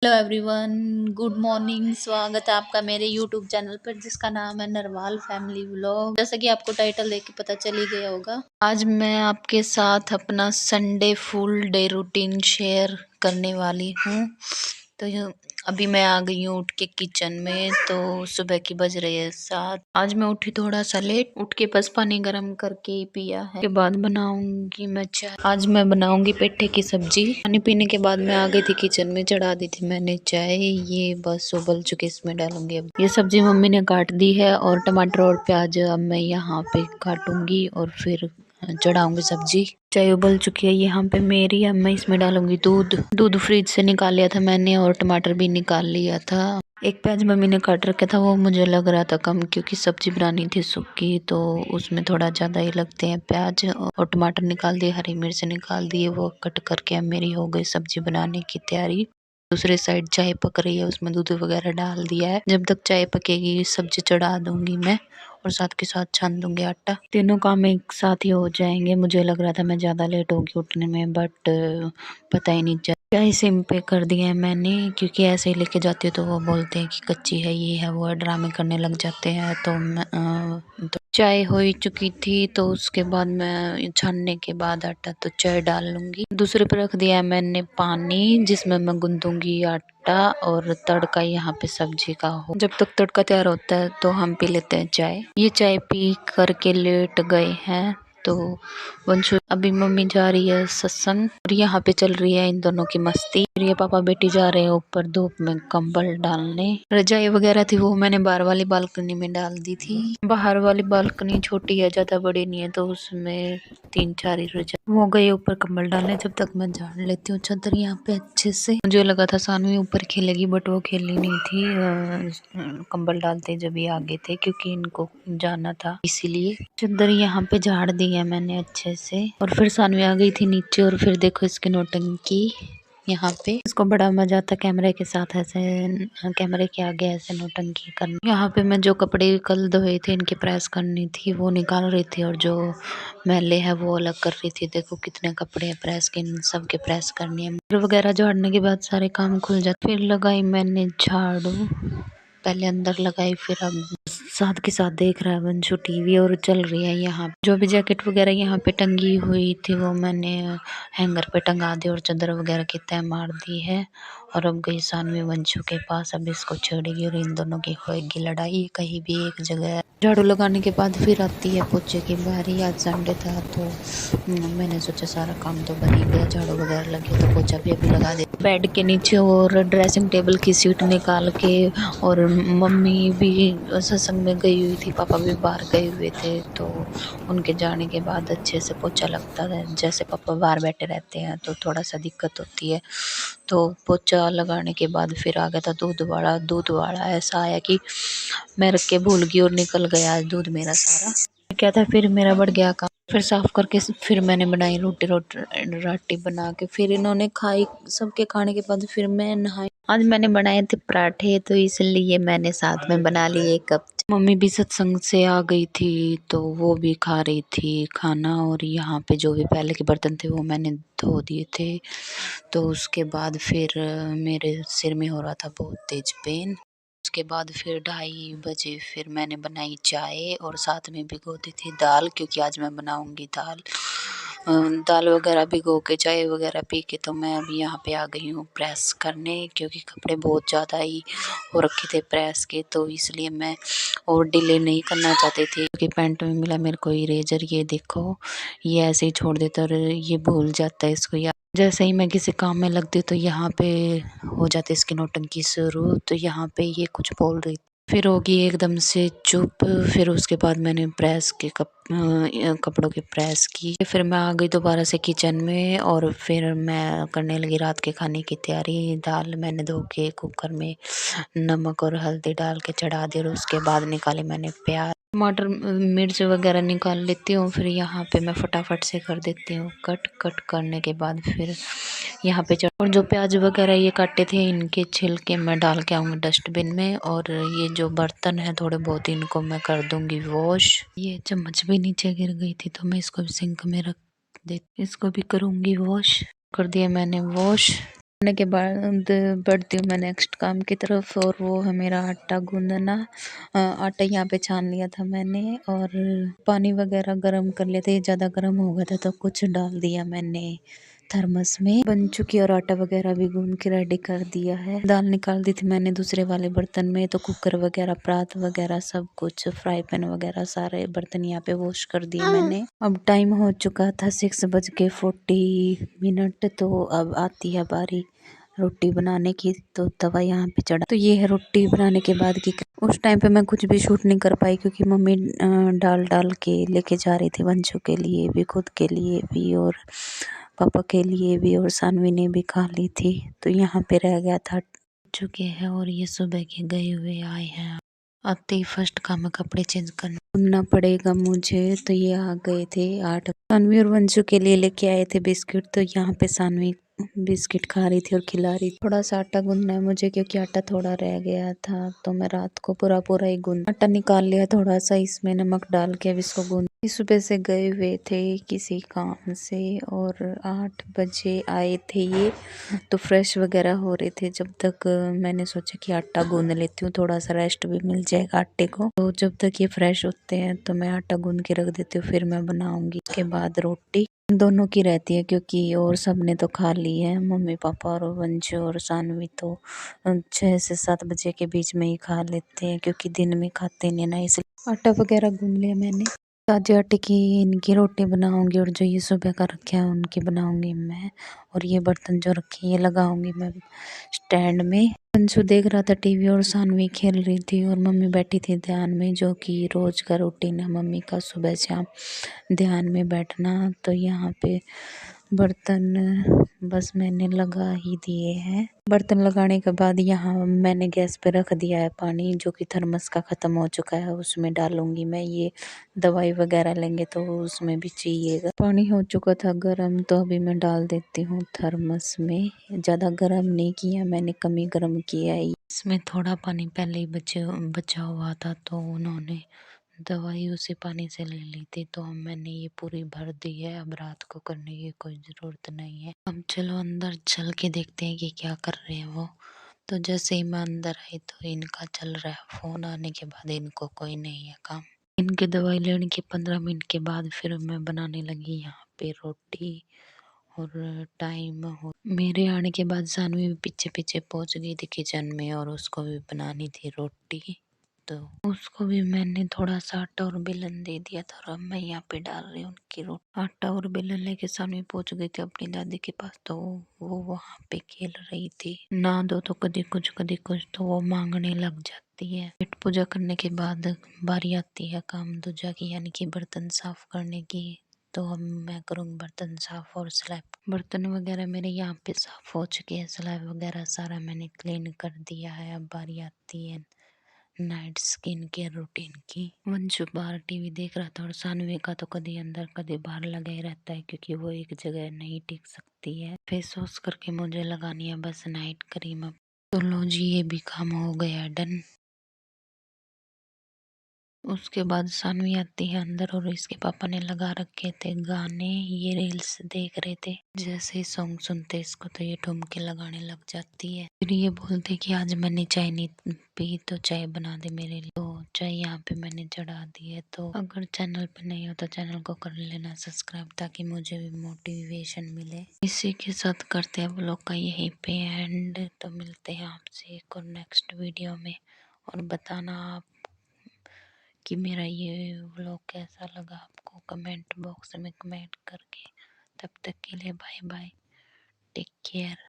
Hello everyone, good morning. स्वागत है आपका मेरे यूट्यूब चैनल पर जिसका नाम है नरवाल फैमिली व्लॉग। जैसा कि आपको टाइटल देख के पता चल ही गया होगा, आज मैं आपके साथ अपना Sunday full day routine share करने वाली हूँ। तो अभी मैं आ गई हूँ उठ के किचन में। तो सुबह की बज रही है 7। आज मैं उठी थोड़ा सा लेट, उठ के बस पानी गर्म करके ही पिया है। के बाद बनाऊंगी मैं चाय। आज मैं बनाऊंगी पेठे की सब्जी। पानी पीने के बाद मैं आ गई थी किचन में, चढ़ा दी थी मैंने चाय। ये बस उबल चुके, इसमें डालूंगी। अब ये सब्जी मम्मी ने काट दी है और टमाटर और प्याज अब मैं यहाँ पे काटूंगी और फिर चढ़ाऊंगी सब्जी। चाय उबल चुकी है यहाँ पे मेरी। अब मैं इसमें डालूंगी दूध फ्रिज से निकाल लिया था मैंने और टमाटर भी निकाल लिया था। एक प्याज मम्मी ने काट रखा था, वो मुझे लग रहा था कम, क्योंकि सब्जी बनानी थी सूखी तो उसमें थोड़ा ज़्यादा ही लगते हैं प्याज। और टमाटर निकाल दिए, हरी मिर्च निकाल दिए, वो कट करके अब मेरी हो गई सब्जी बनाने की तैयारी। दूसरे साइड चाय पक रही है, उसमें दूध वगैरह डाल दिया है। जब तक चाय पकेगी सब्जी चढ़ा दूंगी मैं और साथ के साथ छान दूंगी आटा। तीनों काम एक साथ ही हो जाएंगे। मुझे लग रहा था मैं ज़्यादा लेट होगी उठने में, बट पता ही नहीं चला। चाय सिम पे कर दिया है मैंने, क्योंकि ऐसे ही लेके जाती है तो वो बोलते हैं कि कच्ची है, ये है वो है, ड्रामे करने लग जाते हैं। तो चाय हो ही चुकी थी, तो उसके बाद मैं छानने के बाद आटा तो चाय डाल लूंगी। दूसरे पर रख दिया है मैंने पानी, जिसमें मैं गूंदूंगी आटा और तड़का यहाँ पे सब्जी का हो। जब तक तड़का तैयार होता है तो हम पी लेते हैं चाय। ये चाय पी करके लेट गए हैं। तो वंशु अभी मम्मी जा रही है सत्संग और यहाँ पे चल रही है इन दोनों की मस्ती। फिर ये पापा बेटी जा रहे हैं ऊपर धूप में कंबल डालने। रजाई वगैरह थी वो मैंने बाहर वाली बालकनी में डाल दी थी। बाहर वाली बालकनी छोटी है, ज्यादा बड़ी नहीं है, तो उसमें 3-4 ही रजाई। वो गए ऊपर कंबल डालने, जब तक मैं झाड़ लेती हूँ चादर यहाँ पे अच्छे से। मुझे लगा था सानवी ऊपर खेलेगी, बट वो खेली नहीं थी। कंबल डालते जब ये आगे थे, क्योंकि इनको जाना था, इसीलिए चादर यहाँ पे झाड़ दी है मैंने अच्छे से। और फिर सानवी आ गई थी नीचे और फिर देखो इसकी नौटंकी। यहाँ पे इसको बड़ा मजा आता कैमरे के साथ, ऐसे कैमरे के आगे ऐसे नौटंकी करनी। यहाँ पे मैं जो कपड़े कल धोए थे इनकी प्रेस करनी थी, वो निकाल रही थी और जो मैले है वो अलग कर रही थी। देखो कितने कपड़े हैं प्रेस के, इन सब के प्रेस करनी है। वगैरह झाड़ने के बाद सारे काम खुल जाते। फिर लगाई मैंने झाड़ू, पहले अंदर लगाई, फिर अब साथ के साथ देख रहा है वंशु टीवी और चल रही है। यहाँ जो भी जैकेट वगैरह यहाँ पे टंगी हुई थी वो मैंने हैंगर पे टंगा दी और चादर वगैरह की तय मार दी है। और अब गई सानवी वंशु के पास, अब इसको छेड़ेगी और इन दोनों की होएगी लड़ाई कहीं भी एक जगह। झाड़ू लगाने के बाद फिर आती है पोछे की बारी। आज संडे था तो मैंने सोचा सारा काम तो बन ही गया, झाड़ू वगैरह लगे तो पोछा भी अभी लगा दे। बेड के नीचे और ड्रेसिंग टेबल की सीट निकाल के, और मम्मी भी सत्संग में गई हुई थी, पापा भी बाहर गए हुए थे, तो उनके जाने के बाद अच्छे से पोछा लगता है। जैसे पापा बाहर बैठे रहते हैं तो थोड़ा सा दिक्कत होती है। तो पोछा लगाने के बाद फिर आ गया था दूध वाला ऐसा आया कि मैं रख के भूल गई और निकल गया दूध मेरा सारा। क्या था, फिर मेरा बढ़ गया काम। फिर साफ करके फिर मैंने बनाई रोटी बना के फिर इन्होंने खाई। सबके खाने के बाद फिर मैं नहाई। आज मैंने बनाए थे पराठे, तो इसलिए मैंने साथ में बना लिए 1 कप। मम्मी भी सत्संग से आ गई थी तो वो भी खा रही थी खाना। और यहाँ पे जो भी पहले के बर्तन थे वो मैंने धो दिए थे। तो उसके बाद फिर मेरे सिर में हो रहा था बहुत तेज पेन। उसके बाद फिर 2:30 बजे फिर मैंने बनाई चाय और साथ में भिगो दी थी दाल, क्योंकि आज मैं बनाऊंगी दाल। दाल वगैरह भिगो के चाय वगैरह पी के तो मैं अभी यहाँ पे आ गई हूँ प्रेस करने, क्योंकि कपड़े बहुत ज़्यादा ही हो रखे थे प्रेस के, तो इसलिए मैं और डिले नहीं करना चाहती थी। क्योंकि पैंट में मिला मेरे को इरेजर, ये देखो ये ऐसे ही छोड़ देता और ये भूल जाता है इसको। या जैसे ही मैं किसी काम में लगती तो यहाँ पे हो जाती इसकी नौटंकी शुरू। तो यहाँ पे ये कुछ बोल रही, फिर होगी एकदम से चुप। फिर उसके बाद मैंने प्रेस के कपड़ों की प्रेस की। फिर मैं आ गई दोबारा से किचन में और फिर मैं करने लगी रात के खाने की तैयारी। दाल मैंने धो के कुकर में नमक और हल्दी डाल के चढ़ा दी और उसके बाद निकाले मैंने प्याज टमाटर मिर्च वगैरह निकाल लेती हूँ। फिर यहाँ पे मैं फटाफट से कर देती हूँ कट करने के बाद फिर यहाँ पे और जो प्याज वगैरह ये काटे थे इनके छिलके मैं डाल के आऊँगी डस्टबिन में। और ये जो बर्तन है थोड़े बहुत इनको मैं कर दूँगी वॉश। ये चम्मच भी नीचे गिर गई थी तो मैं इसको भी सिंक में रख दे, इसको भी करूँगी वॉश। कर दिया मैंने वॉश। करने के बाद बढ़ती हूँ मैं नेक्स्ट काम की तरफ, और वो है मेरा आटा गूंदना। आटा यहाँ पे छान लिया था मैंने और पानी वगैरह गर्म कर लिया था। ये ज़्यादा गर्म हो गया था तो कुछ डाल दिया मैंने थर्मस में। बन चुकी और आटा वगैरह भी गूंद के रेडी कर दिया है। दाल निकाल दी थी मैंने दूसरे वाले बर्तन में, तो कुकर वगैरह परात वगैरह सब कुछ, फ्राई पैन वगैरह सारे बर्तन यहाँ पे वॉश कर दिए मैंने। अब टाइम हो चुका था 6:40। तो अब आती है बारी रोटी बनाने की। तो तवा यहाँ पे चढ़ा, तो ये है रोटी बनाने के बाद की। उस टाइम पे मैं कुछ भी शूट नहीं कर पाई क्योंकि मम्मी डाल डाल के लेके जा रही थी वंशु के लिए भी, खुद के लिए भी और पापा के लिए भी, और सानवी ने भी खा ली थी। तो यहाँ पे रह गया था चुके हैं। और ये सुबह के गए हुए आए हैं। आते ही फर्स्ट काम है कपड़े चेंज करना पड़ेगा मुझे। तो ये आ गए थे 8। सानवी और वंशु के लिए लेके आए थे बिस्किट। तो यहाँ पे सानवी बिस्किट खा रही थी और खिला रही थी। थोड़ा सा आटा गूंदना है मुझे क्योंकि आटा थोड़ा रह गया था, तो मैं रात को पूरा पूरा ही गूंद आटा निकाल लिया थोड़ा सा, इसमें नमक डाल के अब इसको गूंद। सुबह से गए हुए थे किसी काम से और 8 बजे आए थे ये। तो फ्रेश वगैरह हो रहे थे जब तक मैंने सोचा कि आटा गूंद लेती हूँ, थोड़ा सा रेस्ट भी मिल जाएगा आटे को। तो जब तक ये फ्रेश होते हैं तो मैं आटा गूंद के रख देती हूँ, फिर मैं बनाऊंगी। उसके बाद रोटी दोनों की रहती है क्योंकि और सब ने तो खा ली है, मम्मी पापा और वंशु और सानवी तो 6 से 7 बजे के बीच में ही खा लेते हैं क्योंकि दिन में खाते नहीं ना, इसलिए। आटा वगैरह गूंद लिया मैंने। ताजे आटे की इनकी रोटी बनाऊंगी और जो ये सुबह का रखे हैं उनकी बनाऊंगी मैं। और ये बर्तन जो रखे हैं ये लगाऊंगी मैं स्टैंड में। अंशु देख रहा था टीवी और सानवी खेल रही थी और मम्मी बैठी थी ध्यान में, जो कि रोज का रूटीन है मम्मी का, सुबह शाम ध्यान में बैठना। तो यहाँ पे बर्तन बस मैंने लगा ही दिए हैं। बर्तन लगाने के बाद यहाँ मैंने गैस पे रख दिया है पानी, जो कि थर्मस का ख़त्म हो चुका है, उसमें डालूंगी मैं। ये दवाई वगैरह लेंगे तो उसमें भी चाहिएगा। पानी हो चुका था गर्म, तो अभी मैं डाल देती हूँ थर्मस में। ज़्यादा गर्म नहीं किया मैंने, कम ही गर्म किया है। इसमें थोड़ा पानी पहले ही बचा हुआ था, तो उन्होंने दवाई उसी पानी से ले ली थी, तो मैंने ये पूरी भर दी है। अब रात को करने की कोई ज़रूरत नहीं है। अब चलो अंदर चल के देखते हैं कि क्या कर रहे हैं वो। तो जैसे ही मैं अंदर आई तो इनका चल रहा है फ़ोन। आने के बाद इनको कोई नहीं है काम। इनके दवाई लेने के 15 मिनट के बाद फिर मैं बनाने लगी यहाँ पे रोटी। और टाइम हो मेरे आने के बाद सानवी भी पीछे पीछे पहुंच गई थी किचन में, और उसको भी बनानी थी रोटी। तो उसको भी मैंने थोड़ा सा आटा और बेलन दे दिया था, और अब मैं यहाँ पे डाल रही हूँ उनकी रोटी। आटा और बेलन लेके सामने पहुंच गई थी अपनी दादी के पास, तो वो वहाँ पे खेल रही थी। ना दो तो कभी कुछ तो वो मांगने लग जाती है। पेट पूजा करने के बाद बारी आती है काम दूजा की, यानी कि बर्तन साफ करने की। तो अब मैं करूँगी बर्तन साफ और स्लैब। बर्तन वगैरह मेरे यहाँ पे साफ हो चुके हैं, स्लैब वगैरह सारा मैंने क्लीन कर दिया है। अब बारी आती है नाइट स्किन केयर रूटीन की। वंशु बाहर टीवी देख रहा था, और सानवी का तो कभी अंदर कभी बाहर लगा ही रहता है क्योंकि वो एक जगह नहीं टिक सकती है। फेस वॉश करके मुझे लगानी है बस नाइट क्रीम। अब तो लो जी, ये भी काम हो गया डन। उसके बाद सानवी आती है अंदर, और इसके पापा ने लगा रखे थे गाने। ये रील्स देख रहे थे, जैसे ही सॉन्ग सुनते इसको तो ये ठुमके लगाने लग जाती है। फिर ये बोलते कि आज मैंने चाय नहीं पी तो चाय बना दे मेरे लिए। तो चाय यहाँ पे मैंने चढ़ा दी है। तो अगर चैनल पे नहीं हो तो चैनल को कर लेना सब्सक्राइब, ताकि मुझे भी मोटिवेशन मिले। इसी के साथ करते हैं व्लॉग का यहीं पे एंड। तो मिलते हैं आपसे एक और नेक्स्ट वीडियो में, और बताना आप कि मेरा ये व्लॉग कैसा लगा आपको, कमेंट बॉक्स में कमेंट करके। तब तक के लिए बाय बाय, टेक केयर।